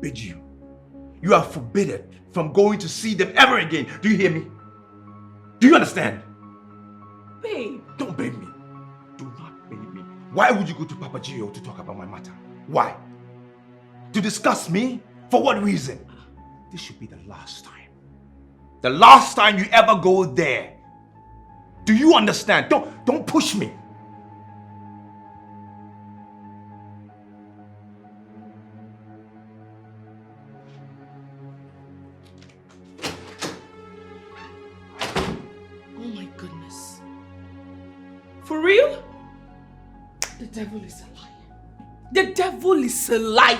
forbid you. You are forbidden from going to see them ever again. Do you hear me? Do you understand? Babe. Don't babe me. Do not babe me. Why would you go to Papa Gio to talk about my matter? Why? To discuss me? For what reason? This should be the last time. The last time you ever go there. Do you understand? Don't push me. Oh my goodness. For real? The devil is a liar. The devil is a liar.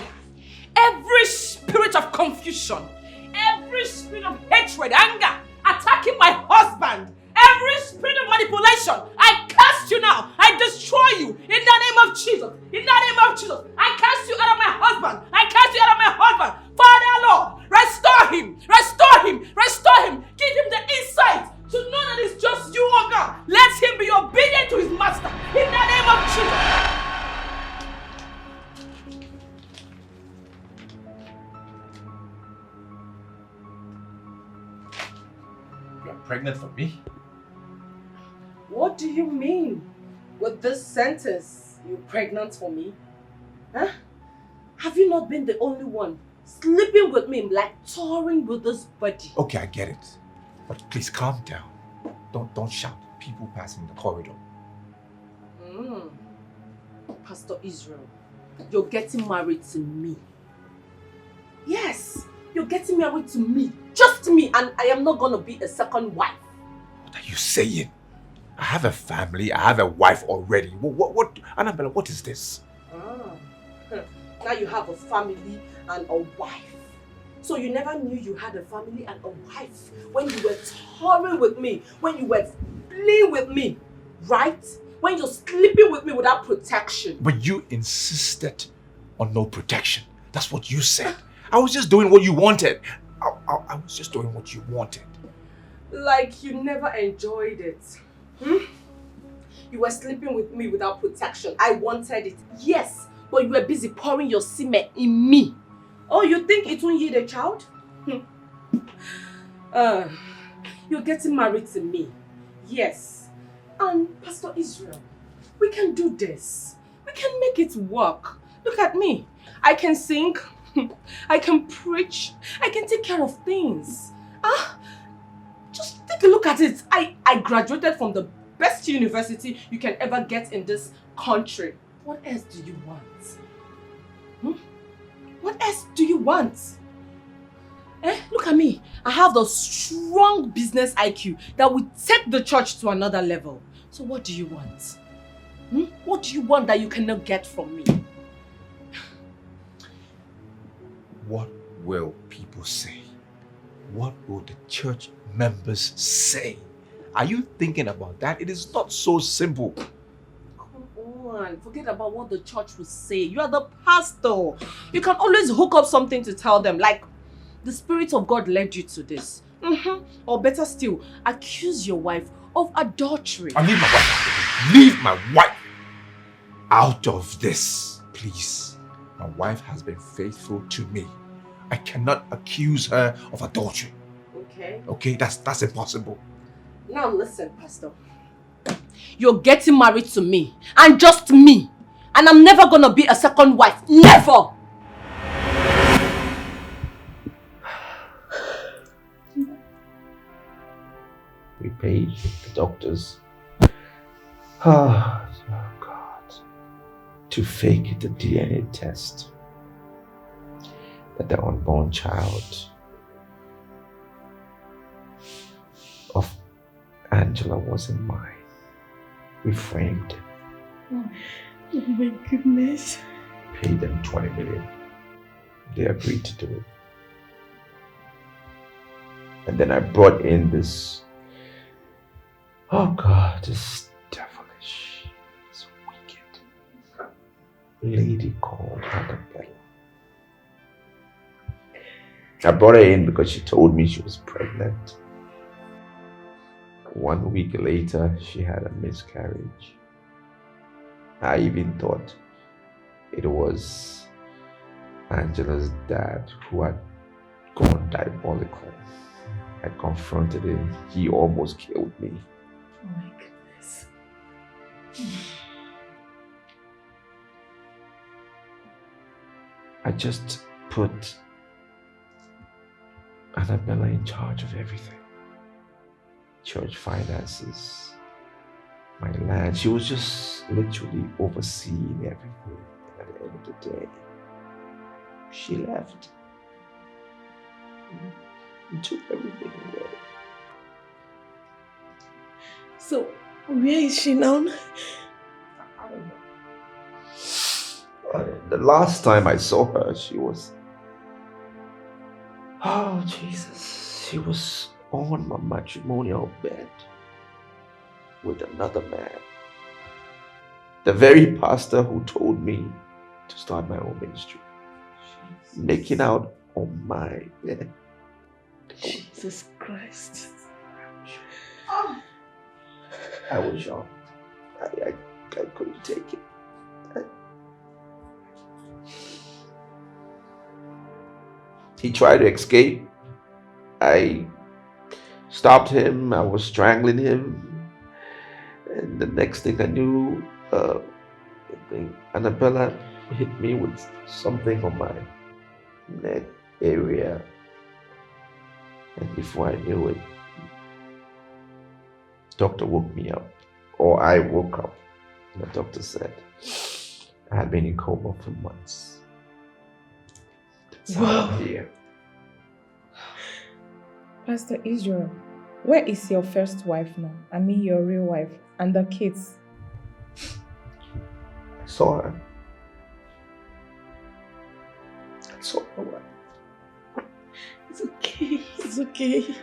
Every spirit of confusion, every spirit of hatred, anger, attacking my husband, every spirit of manipulation, I cast you now. I destroy you in the name of Jesus. In the name of Jesus, I cast you out of my husband. I cast you out of my husband. Father, Lord, restore him. Restore him. Restore him. Give him the insight to know that it's just you, oh God. Let him be obedient to his master. In the name of Jesus. Pregnant for me? What do you mean with this sentence? You pregnant for me? Huh? Have you not been the only one sleeping with me, like touring with this body? Okay, I get it. But please calm down. Don't shout at people passing the corridor. Pastor Israel, you're getting married to me. Yes, you're getting married to me. Just me, and I am not going to be a second wife. What are you saying? I have a family, I have a wife already. What Annabella, what is this? Now you have a family and a wife. So you never knew you had a family and a wife when you were touring with me, when you were playing with me, right? When you're sleeping with me without protection. But you insisted on no protection. That's what you said. I was just doing what you wanted. I was just doing what you wanted. Like you never enjoyed it. You were sleeping with me without protection. I wanted it. Yes, but you were busy pouring your semen in me. Oh, you think it won't yield a child? You're getting married to me. Yes. And Pastor Israel, we can do this. We can make it work. Look at me. I can sing. I can preach. I can take care of things. Just take a look at it. I graduated from the best university you can ever get in this country. What else do you want? What else do you want? Look at me. I have the strong business IQ that will take the church to another level. So what do you want? What do you want that you cannot get from me? What will people say? What will the church members say? Are you thinking about that? It is not so simple. Come on, forget about what the church will say. You are the pastor. You can always hook up something to tell them, like the Spirit of God led you to this. Or better still, accuse your wife of adultery. Leave my wife. Leave my wife out of this, please. My wife has been faithful to me. I cannot accuse her of adultery. Okay. Okay, that's impossible. Now listen, Pastor. You're getting married to me. And just me. And I'm never gonna be a second wife. Never! We paid the doctors. Oh God. To fake the DNA test. That the unborn child of Angela wasn't mine. We framed him. Oh my goodness. Paid them 20 million. They agreed to do it. And then I brought in this, oh God, this devilish, this wicked lady called Annabella. I brought her in because she told me she was pregnant. 1 week later, she had a miscarriage. I even thought it was Angela's dad, who had gone diabolical, I confronted him. He almost killed me. Oh my goodness. I just put Annabella in charge of everything. Church finances, my land. She was just literally overseeing everything. And at the end of the day, she left. And took everything away. So, where is she now? I don't know. The last time I saw her, she was... Oh, Jesus. She was on my matrimonial bed with another man. The very pastor who told me to start my own ministry. Jesus. Making out on my bed. Jesus Christ. I was shocked. I couldn't take it. He tried to escape. I stopped him. I was strangling him. And the next thing I knew, I think Annabella hit me with something on my neck area. And before I knew it, doctor woke me up. Or I woke up. And the doctor said I had been in coma for months. That's how I'm here. Pastor Israel, where is your first wife now? I mean your real wife and the kids. I saw her. I saw my wife. It's okay. It's okay.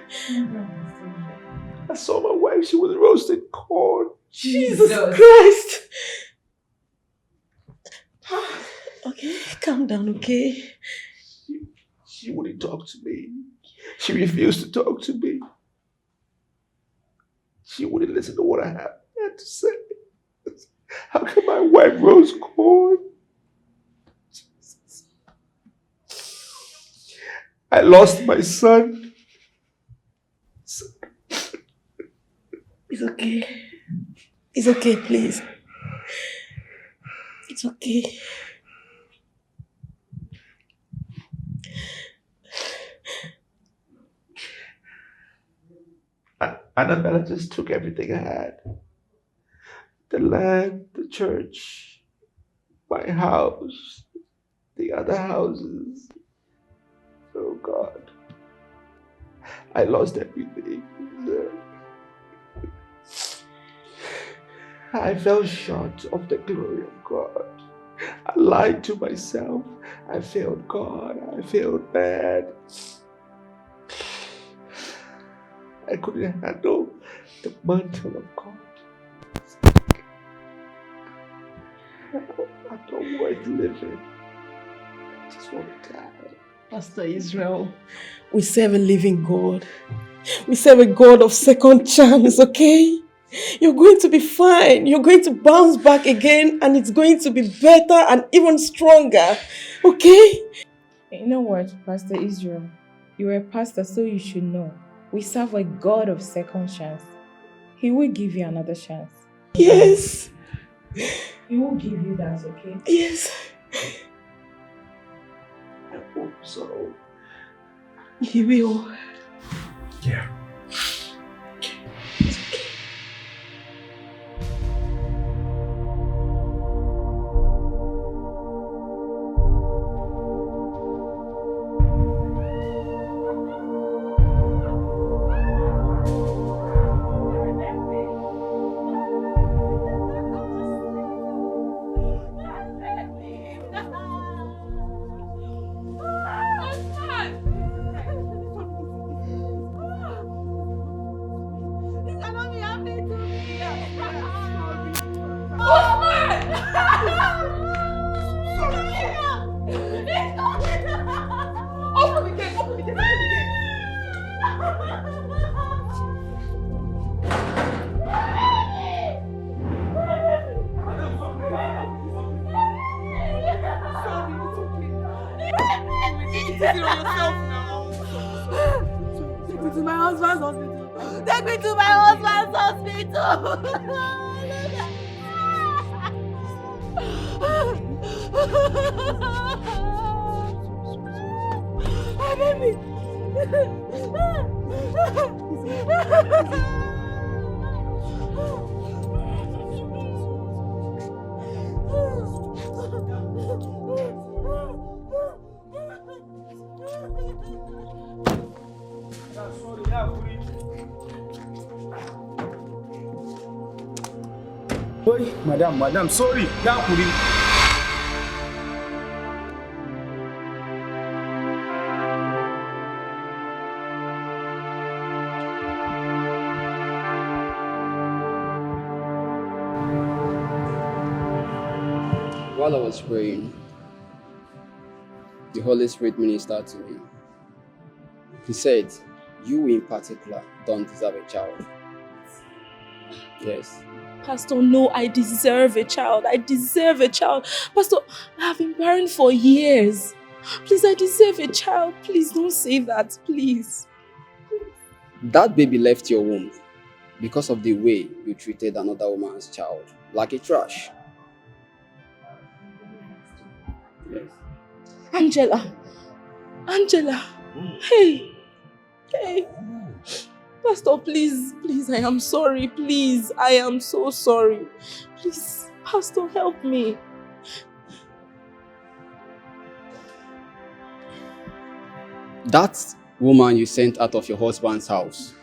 I saw my wife. She was roasting corn. Jesus Christ. Okay, calm down, okay? She wouldn't talk to me. She refused to talk to me. She wouldn't listen to what I had to say. How can my wife roast corn? I lost my son. It's okay. It's okay, please. It's okay. Annabella just took everything I had. The land, the church, my house, the other houses. Oh God. I lost everything. I fell short of the glory of God. I lied to myself. I failed God. I failed man. I couldn't handle the mantle of God. I don't want living. I just want to die. Pastor Israel, we serve a living God. We serve a God of second chance, okay? You're going to be fine. You're going to bounce back again and it's going to be better and even stronger, okay? You know what, Pastor Israel? You're a pastor, so you should know. We serve a God of second chance. He will give you another chance. Yes. He will give you that, okay? Yes. I hope so. He will. Yeah. easy on yourself now. Take me to my husband's hospital. Take me to my husband's hospital. Baby. Sorry, madam, sorry. While I was praying, the Holy Spirit ministered to me. He said, you in particular don't deserve a child. Yes. Pastor, no, I deserve a child. I deserve a child. Pastor, I have been barren for years. Please, I deserve a child. Please don't say that, please. That baby left your womb because of the way you treated another woman's child, like a trash. Yes. Angela. Hey. Pastor, please, I am sorry. Please, I am so sorry. Please, Pastor, help me. That woman you sent out of your husband's house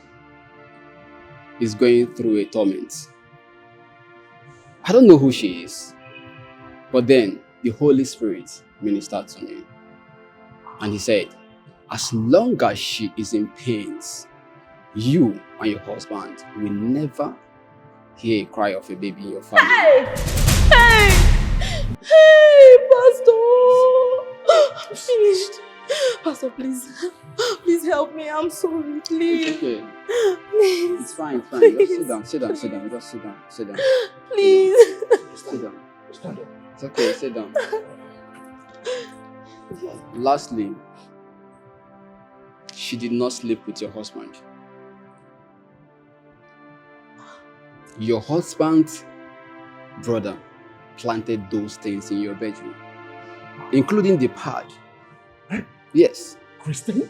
is going through a torment. I don't know who she is, but then the Holy Spirit ministered to me. And he said, as long as she is in pains, you and your husband will never hear a cry of a baby in your family. Hey, Pastor. I'm finished. Pastor, please help me. I'm sorry, please. It's okay. Please. It's fine. Please. Just sit down. Just sit down. Please. Sit down. It's okay, sit down. Lastly, she did not sleep with your husband. Your husband's brother planted those things in your bedroom, including the pad. Yes. Christine?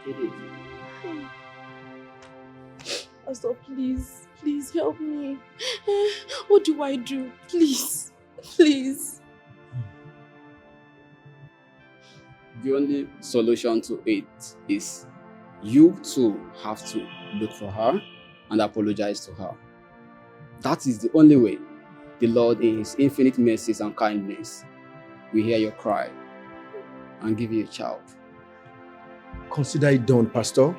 It is. Pastor, please help me. What do I do? Please. The only solution to it is you two have to look for her and apologize to her. That is the only way the Lord, in His infinite mercies and kindness, will hear your cry and give you a child. Consider it done, Pastor.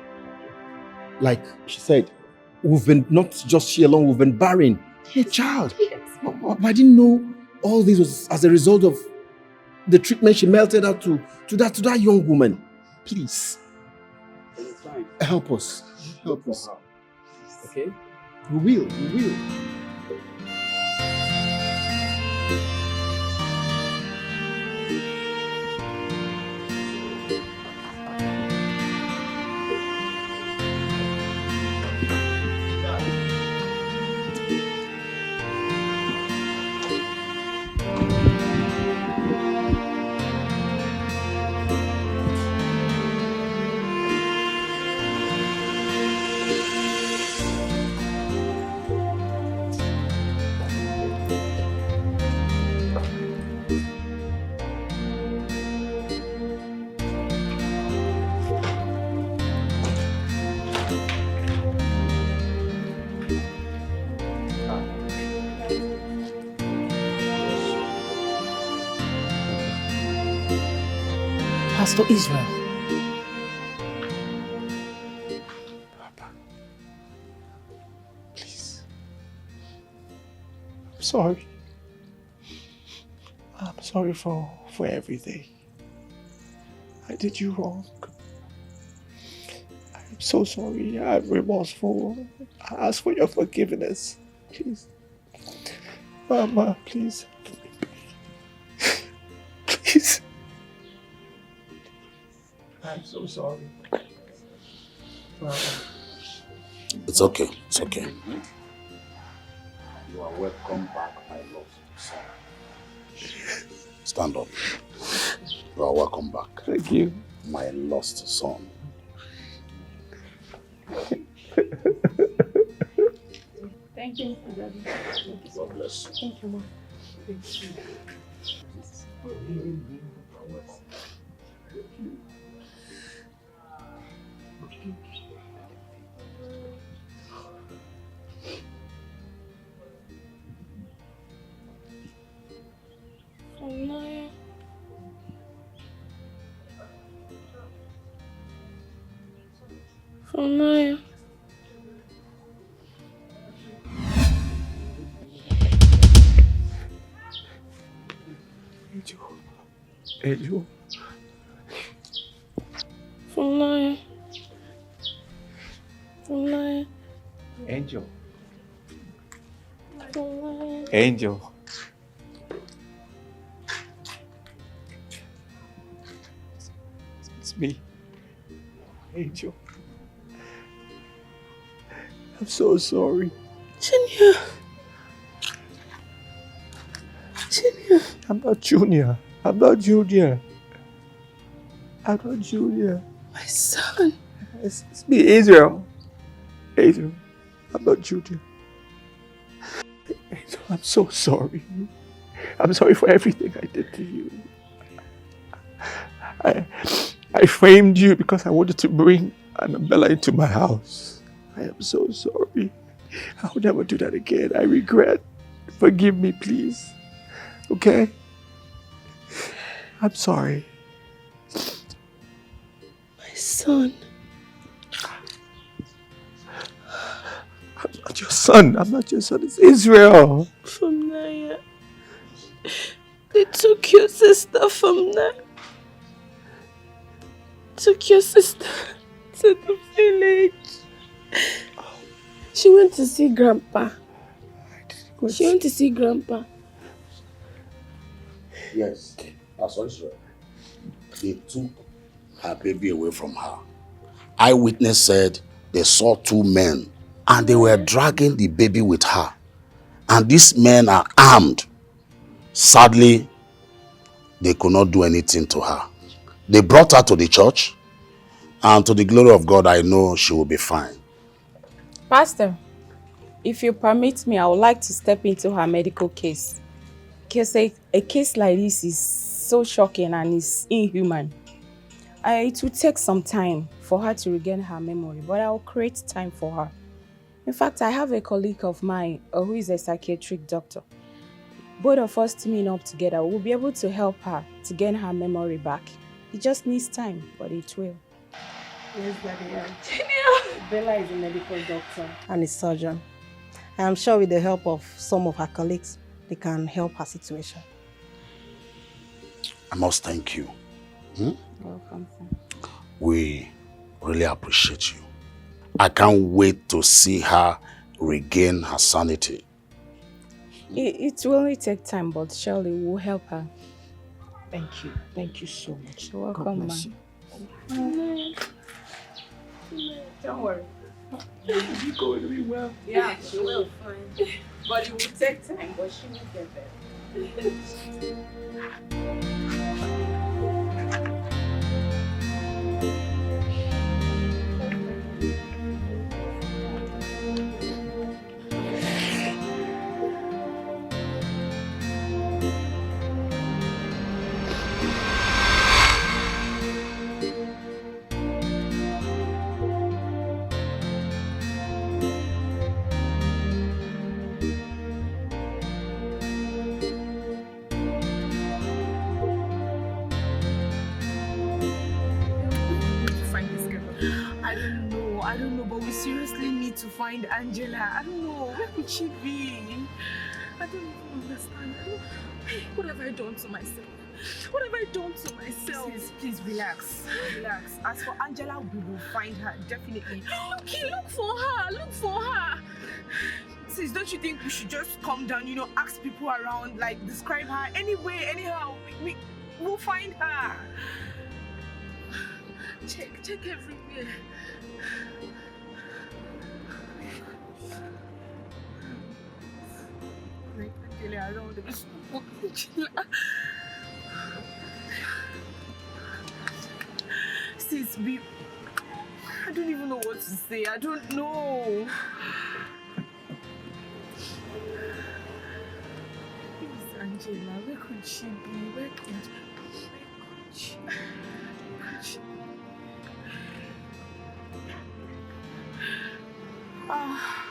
Like she said, we've been, not just she alone, we've been barren. A child. Yes. But I didn't know all this was as a result of the treatment she melted out to that young woman. Please. It's fine. Help us. Okay? We will. Pastor Israel. Papa. Please. I'm sorry. I'm sorry for everything. I did you wrong. I'm so sorry. I'm remorseful. I ask for your forgiveness. Please. Mama, please. Please. I'm so sorry. It's okay. It's okay. You are welcome back, my love son. Stand up. You are welcome back. Thank you. My lost son. Thank you, Daddy. God bless you. Thank you, Mom. Thank you. Naya. Angel. Naya. Naya. Angel. Naya. Angel. It's me. Angel. I'm so sorry. Junior. Junior. I'm not Junior. I'm not Junior. I'm not Junior. My son. It's me, Israel. Angel. I'm not Junior. Angel, I'm so sorry. I'm sorry for everything I did to you. I framed you because I wanted to bring Annabella into my house. I am so sorry. I will never do that again. I regret. Forgive me, please. Okay? I'm sorry. My son. I'm not your son. I'm not your son. It's Israel. From Naya. They took your sister from Naya. Took your sister to the village. She went to see Grandpa. She went to see Grandpa. Yes, that's Israel. They took her baby away from her. Eyewitness said they saw two men and they were dragging the baby with her. And these men are armed. Sadly, they could not do anything to her. They brought her to the church, and to the glory of God, I know she will be fine. Pastor, if you permit me, I would like to step into her medical case. Because a case like this is so shocking and is inhuman. It will take some time for her to regain her memory, but I will create time for her. In fact, I have a colleague of mine who is a psychiatric doctor. Both of us teaming up together will be able to help her to gain her memory back. It just needs time, but it will. Yes, Daddy. Junior. Bella is a medical doctor and a surgeon. I am sure with the help of some of her colleagues, they can help her situation. I must thank you. Welcome, sir. We really appreciate you. I can't wait to see her regain her sanity. It will only take time, but surely we'll help her. Thank you. Thank you so much. You're welcome, God bless you. Don't worry. You're going to be well. Yeah, she will. Fine. But it will take time, but she will get there. I don't know, but we seriously need to find Angela. I don't know, where could she be? I don't even understand. What have I done to myself? What have I done to myself? Please relax. Relax. As for Angela, we will find her, definitely. Okay, look for her. Look for her. Sis, don't you think we should just calm down, ask people around, like describe her anyway, anyhow. We'll find her. Check everywhere. Like Angela around the Angela. Sis, I don't even know what to say. I don't know. Who's Angela? Where could she be? Where could she? Ah.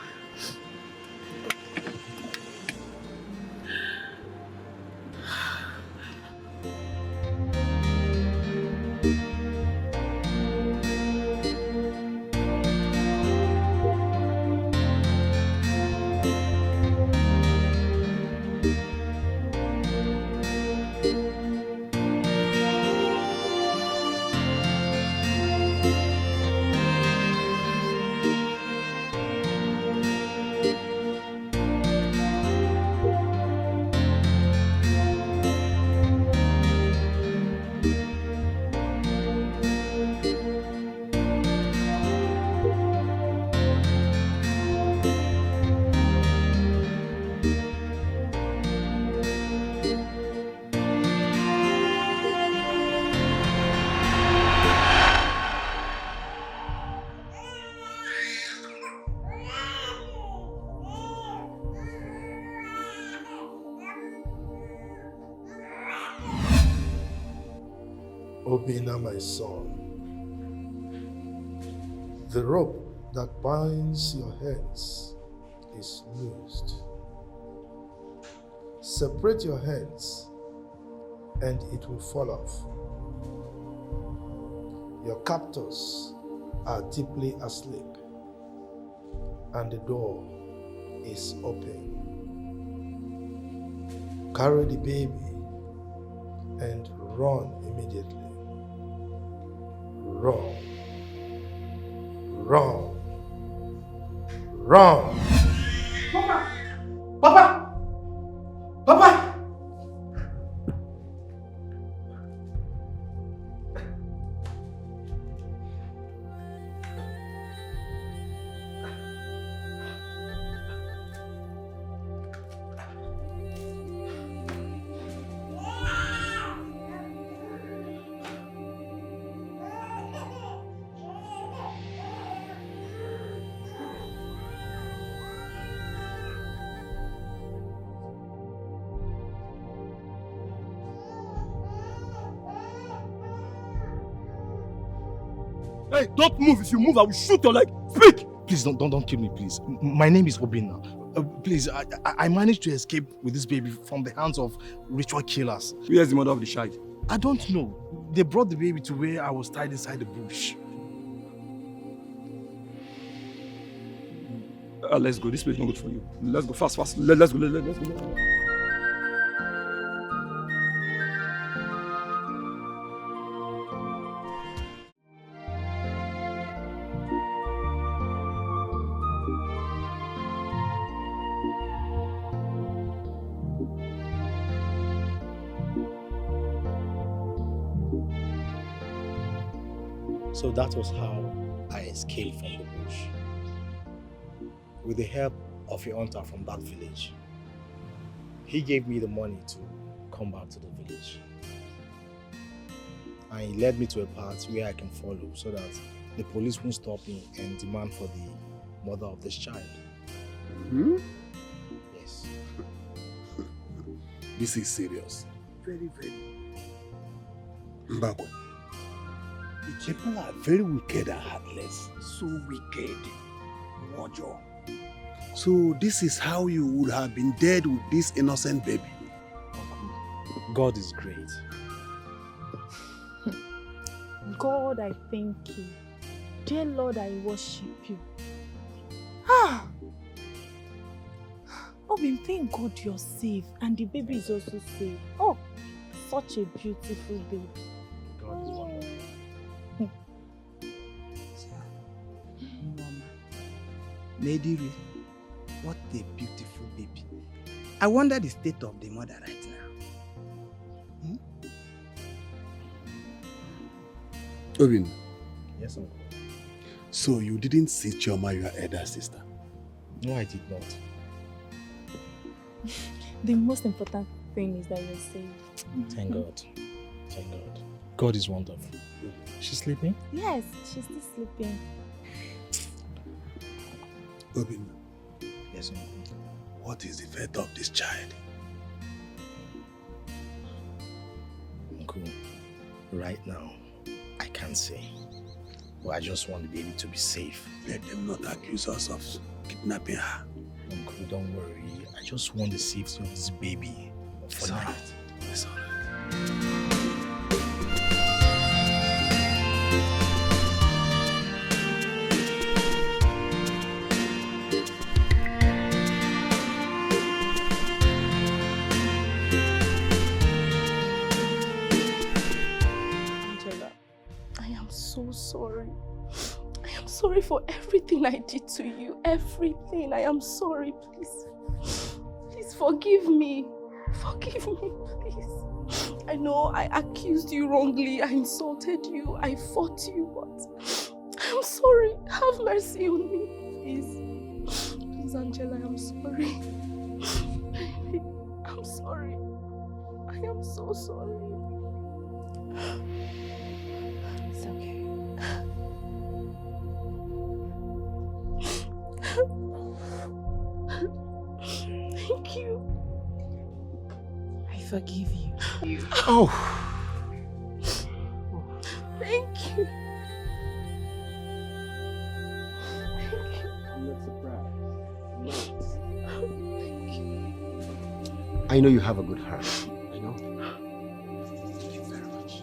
Obina, my son, the rope that binds your hands is loosed. Separate your hands and it will fall off. Your captors are deeply asleep and the door is open. Carry the baby and run immediately. Run. Run. Run. Papa! Papa! Papa! Hey, don't move. If you move, I will shoot your leg. Speak! Please, don't kill me, please. My name is Obina. Please, I managed to escape with this baby from the hands of ritual killers. Where's the mother of the child? I don't know. They brought the baby to where I was tied inside the bush. Let's go. This place is not good for you. Let's go fast. Let's go. Let's go. So that was how I escaped from the bush. With the help of a hunter from that village. He gave me the money to come back to the village. And he led me to a path where I can follow so that the police won't stop me and demand for the mother of this child. Hmm? Yes. This is serious. Very, very. Mbakwe, the people are very wicked and heartless. So wicked. Mojo. So this is how you would have been dead with this innocent baby. God is great. God, I thank you. Dear Lord, I worship you. Obin, thank God you're safe and the baby is also safe. Oh, such a beautiful baby. God is wonderful. Mama, Lady, what a beautiful baby. I wonder the state of the mother right now. Obin, Yes, uncle. So you didn't see Chioma, your elder sister? No, I did not. The most important thing is that you're safe. Thank God. Thank God. God is wonderful. She's sleeping? Yes, she's still sleeping. Obin, Yes, uncle. what is the fate of this child? Uncle, right now, I can't say. But I just want the baby to be safe. Let them not accuse us of kidnapping her. Uncle, don't worry. I just want the safety of this baby for It's now. alright. It's alright. Angela, I am so sorry. I am sorry for everything I did to you. Everything. I am sorry, please. Please forgive me. Forgive me, please. I know I accused you wrongly. I insulted you. I fought you, but I'm sorry. Have mercy on me, please. Please, Angela, I'm sorry. I'm sorry. I am so sorry. It's okay. Thank you. I forgive you. Oh. Thank you. I'm not surprised. Thank you. I know you have a good heart. I know. Thank you very much.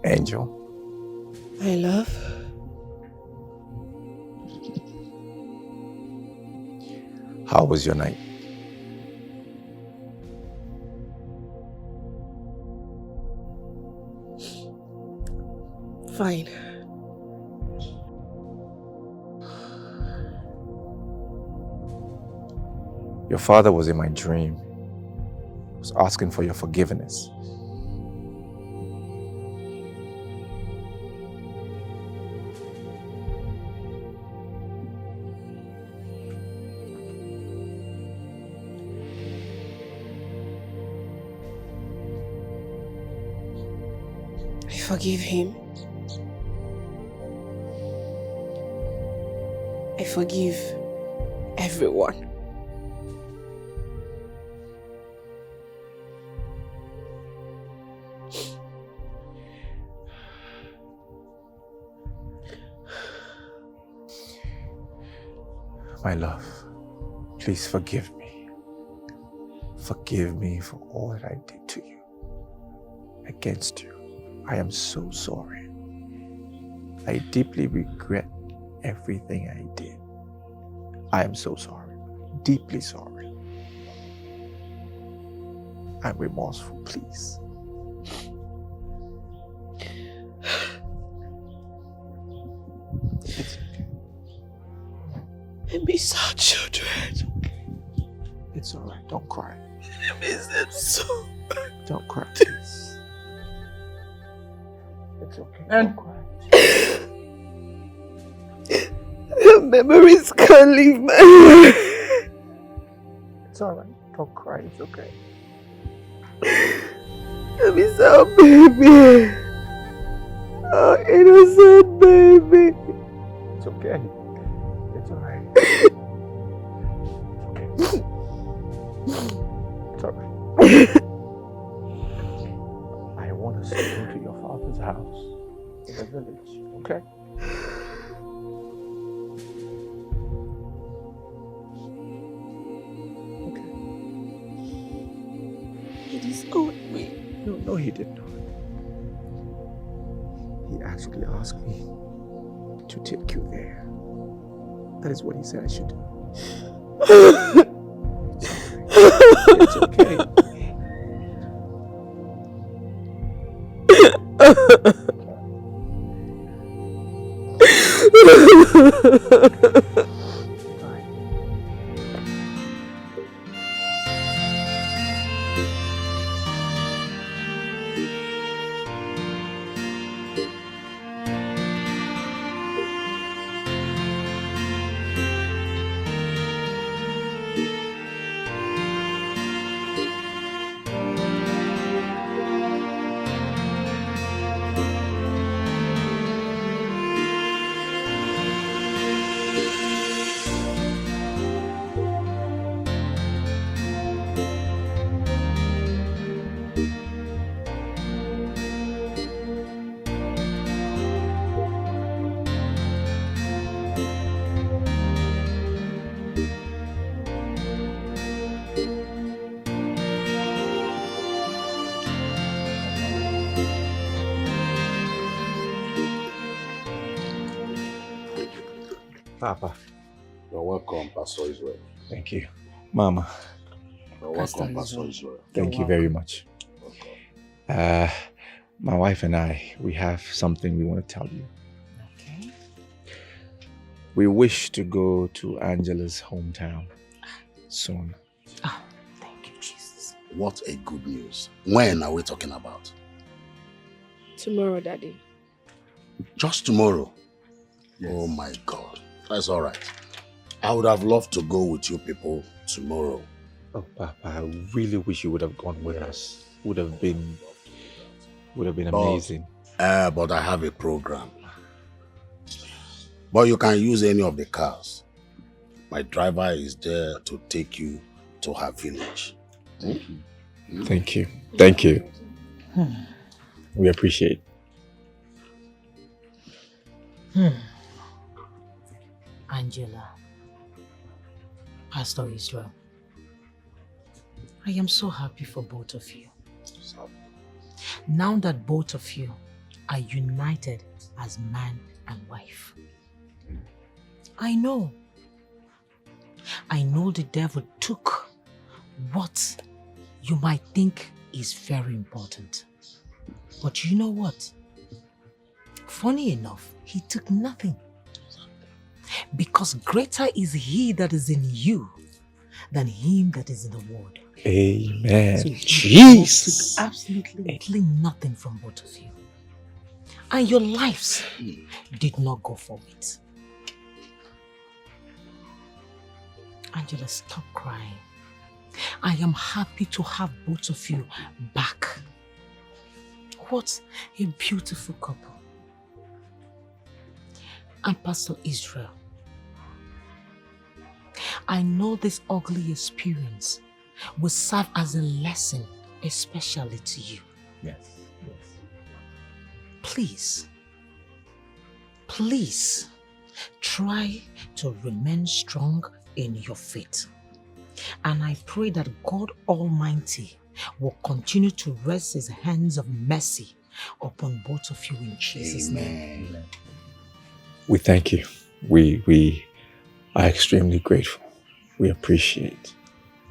Angel, My love. how was your night? Fine. Your father was in my dream. He was asking for your forgiveness. I forgive him. I forgive everyone. My love, please forgive me. Forgive me for all that I did to you, against you. I am so sorry. I deeply regret everything I did. I am so sorry. Deeply sorry. I'm remorseful, please. I miss our children. It's alright, don't cry. I miss them so much. Don't cry, please. It's okay, don't cry. The memories can't leave my head. It's alright, don't cry, it's okay. I miss our baby. Our innocent baby. It's okay. It's alright. It's alright. I want us to go to your father's house in the village, okay? He disowned me. No, he did not. He actually asked me to take you there. That is what he said I should do. It's okay. Papa. You're welcome, Pastor Israel. Thank you. Mama. You're welcome, Pastor Israel. Thank you very much. My wife and I, we have something we want to tell you. Okay. We wish to go to Angela's hometown soon. Thank you, Jesus. What a good news. When are we talking about? Tomorrow, Daddy. Just tomorrow? Yes. Oh my God. That's all right. I would have loved to go with you people tomorrow. Oh, Papa, I really wish you would have gone with us. Would have been amazing. But I have a program. But you can use any of the cars. My driver is there to take you to her village. Thank you. Thank you. We appreciate. Angela, Pastor Israel, I am so happy for both of you. Now that both of you are united as man and wife. I know the devil took what you might think is very important. But you know what? Funny enough, he took nothing. Because greater is he that is in you than him that is in the world. Amen. So Jesus. took absolutely nothing from both of you. And your lives did not go for it. Angela, stop crying. I am happy to have both of you back. What a beautiful couple. And Pastor Israel, I know this ugly experience will serve as a lesson, especially to you. Yes. Please try to remain strong in your faith. And I pray that God Almighty will continue to rest his hands of mercy upon both of you in Jesus' name. Amen. We thank you. We are extremely grateful. We appreciate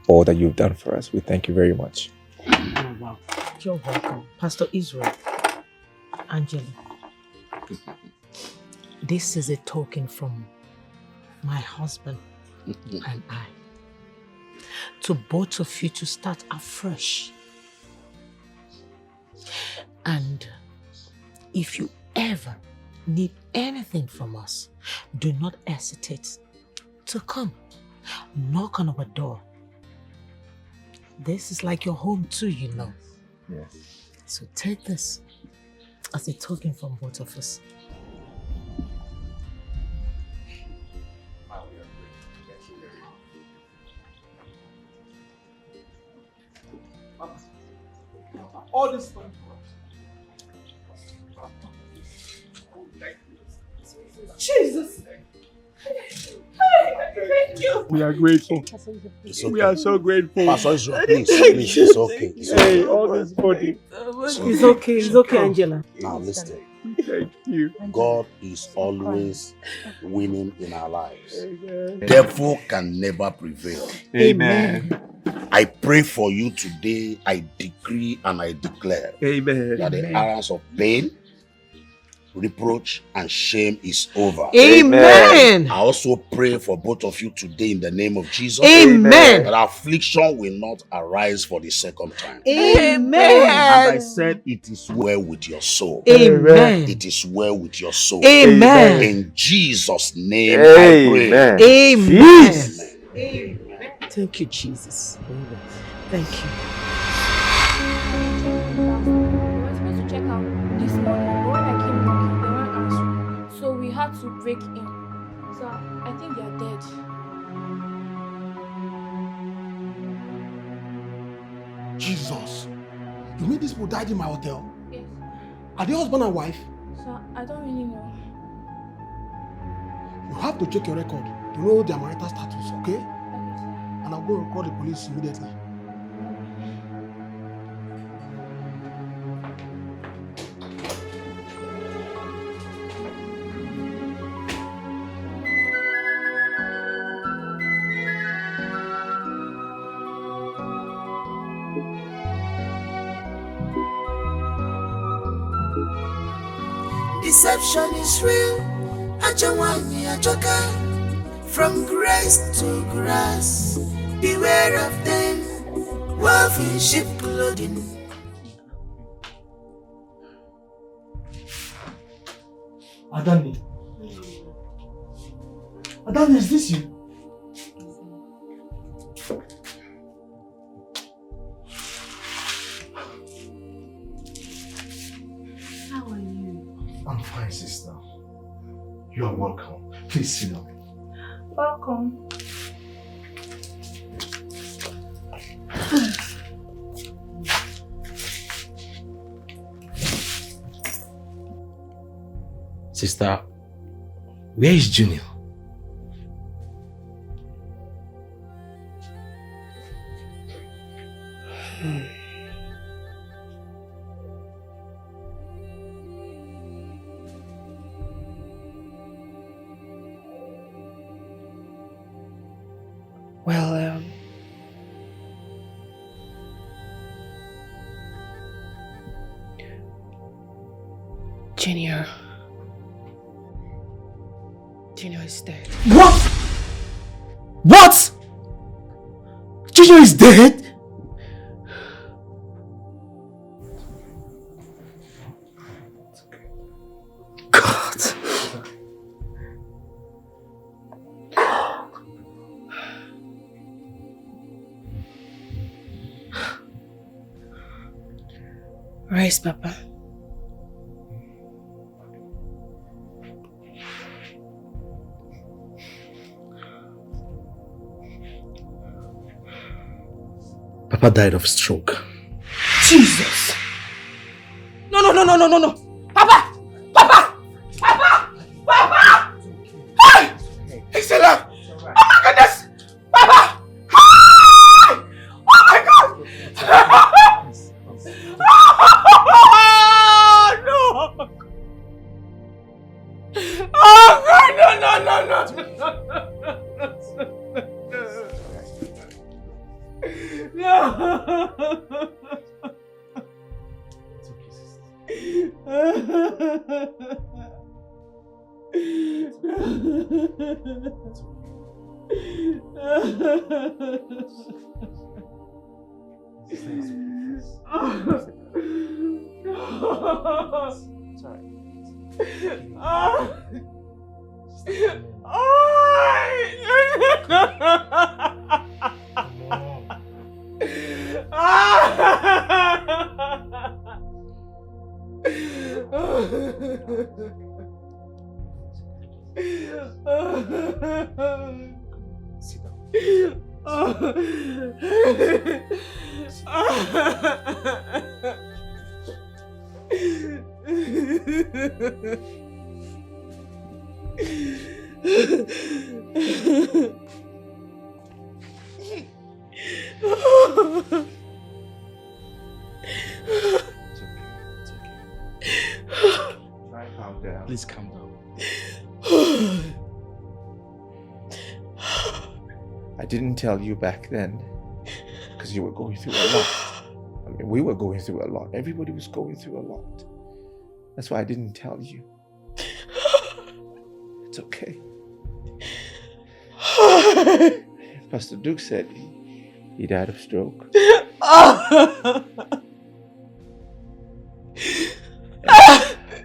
all that you've done for us. We thank you very much. You're welcome. You're welcome. Pastor Israel, Angela, this is a token from my husband and I to both of you to start afresh. And if you ever need anything from us, do not hesitate to come. Knock on our door. This is like your home too, you know. Yes. So take this as a token from both of us. All this money. Jesus! Thank you! We are grateful. It's okay. We are so grateful. Pastor Israel, please, it's okay. It's okay. Hey, all this body. It's okay, Angela. Now listen. Thank you. God is always winning in our lives. Devil can never prevail. Amen. I I pray for you today. I decree and I declare Amen. that the hours of pain, reproach, and shame is over. Amen. I also pray for both of you today in the name of Jesus. Amen. That affliction will not arise for the second time. Amen. And I said, it is well with your soul. Amen. It is well with your soul. Amen. In Jesus' name I pray. Amen. Amen. Thank you, Jesus. Thank you. Check out this morning, but when I came knocking, they weren't answering. So we had to break in. So I think they are dead. Jesus. You mean these people died in my hotel? Yes. Are they husband and wife? So I don't really know. You have to check your record to know their marital status, okay? And I'll go and call the police immediately. Deception is real. Ajawani Ajoka. From grace to grass. Beware of them. Wolf in sheep clothing. Adani. Adani, is this you? How are you? I'm fine, sister. You are welcome. Please sit down. Welcome. Sister, where is Junior? Well, Junior is dead. What? What? Junior is dead? God. Where is Papa? Papa died of stroke. Jesus! No! Papa! Papa! Papa! Papa! Hey! He's alive! Oh my goodness! Papa! Hey! Oh my God! No! Oh God! No! Sit down. Try to calm down. Please calm down. I didn't tell you back then. because you were going through a lot. I mean, we were going through a lot. Everybody was going through a lot. That's why I didn't tell you. It's okay. Pastor Duke said he died of stroke.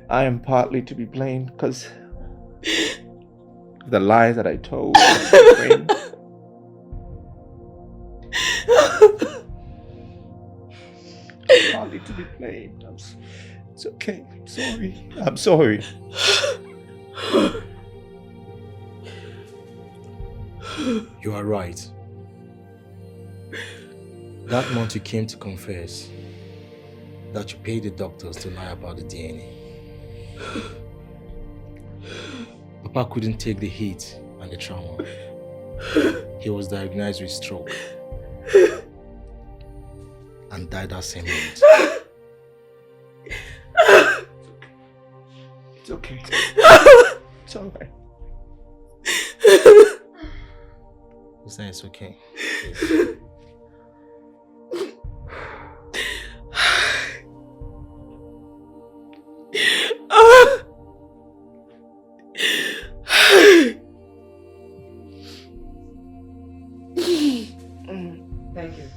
I am partly to be blamed because of the lies that I told. Partly to be blamed. It's okay. I'm sorry. I'm sorry. You are right. That month you came to confess that you paid the doctors to lie about the DNA. Papa couldn't take the heat and the trauma. He was diagnosed with stroke and died that same night. It's okay. It's alright. You say it's okay. Thank you.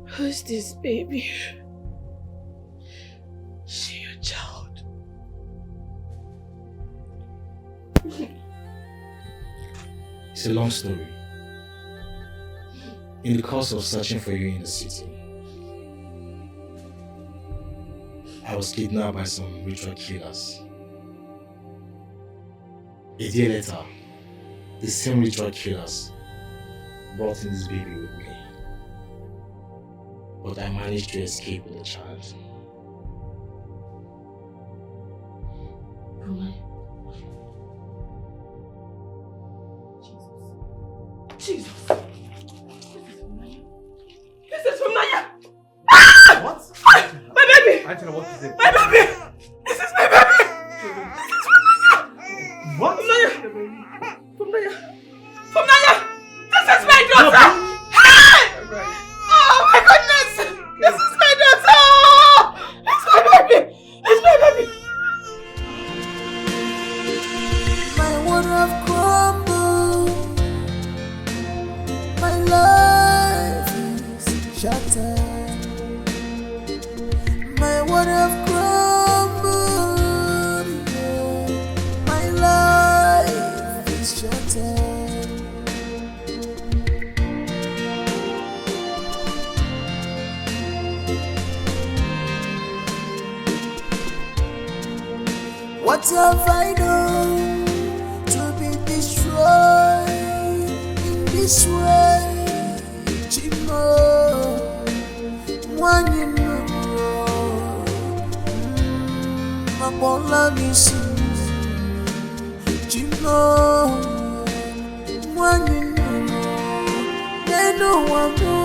Who's this baby? She your child. It's a long story. In the course of searching for you in the city, I was kidnapped by some ritual killers. A day later, the same ritual killers brought in this baby with me. But I managed to escape with the child. Jesus. This is from Naya. What? My baby. Angela, what is it? My baby. This is my baby. This is from Naya. What? From Naya. From Naya. From Naya. This is my daughter. Hey! Oh my goodness. This is my daughter. It's my baby. It's my baby. My world have crumbled. My life is shattered. My world have crumbled. My life is shattered. What have I done to be destroyed in this way? Chimo, one you know, Mabola Missy. Chimo, one you know, they know one more.